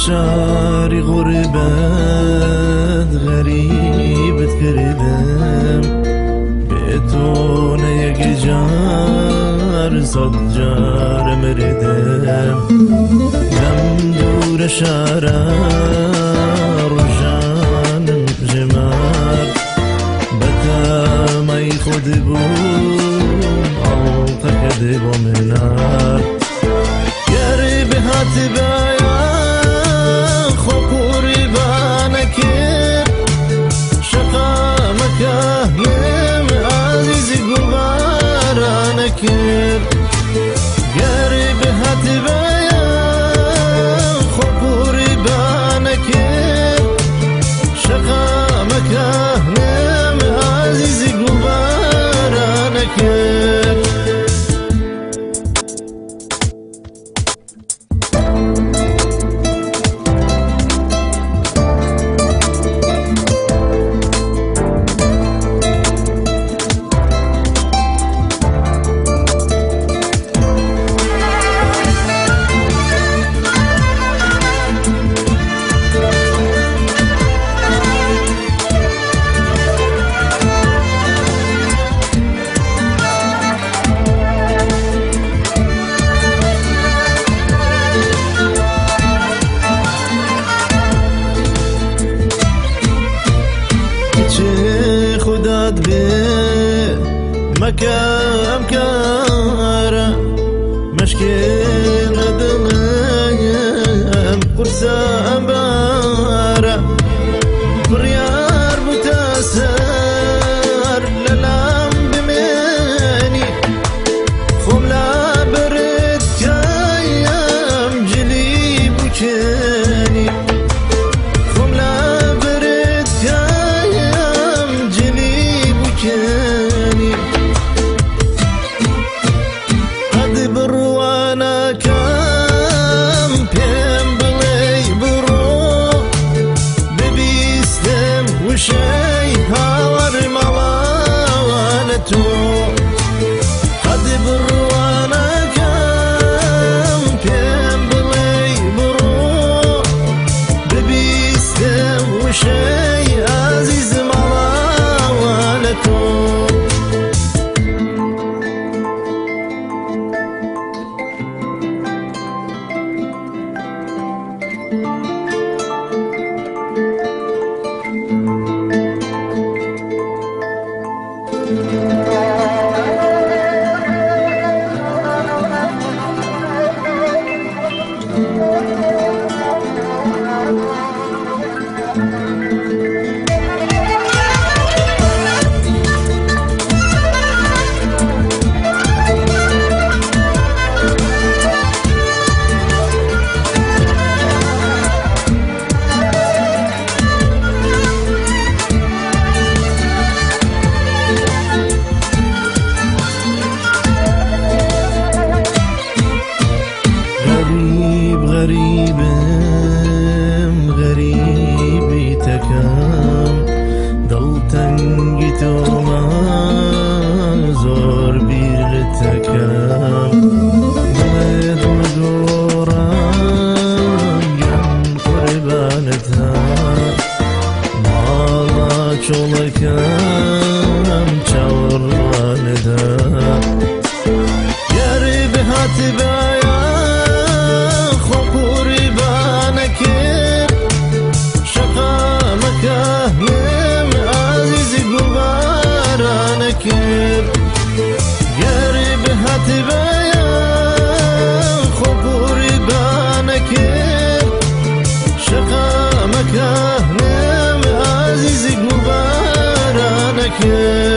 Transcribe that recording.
شاری غربت غریبت کردم بتونه یک جار صد جار مردم دم دور شارع روشانم جمال بتامای خود بوم آلتا کده با منار گری به هاتی بایا خوبوری بانکر شقا مکاهیم عزیزی گوارانکر گری به هاتی بایا خوبوری بانکر شقا مکاهیم عزیزی گوارانکر خداد به مکام کارا مشکل دلم قرصم بارا بریار بتاسر للام بمنی خم لا برد کایم جلی بکنی خم لا برد کایم جلی بکنی قد بروانا کم پیم بلی برو ببیستم وشی هاور ملالتو قد بروانا کم پیم بلی برو ببیستم وشی عزیز ملالتو غريبم غريبي تكام ضل تنجي توما زور بير تكام ضد مدورا جن قربانتها مالا چولكام چوراندا ياري بهاتي بايا مكاهيم عزيزي قبارانكر قريب هاتي بايا خبوري بانكر شقا مكاهيم که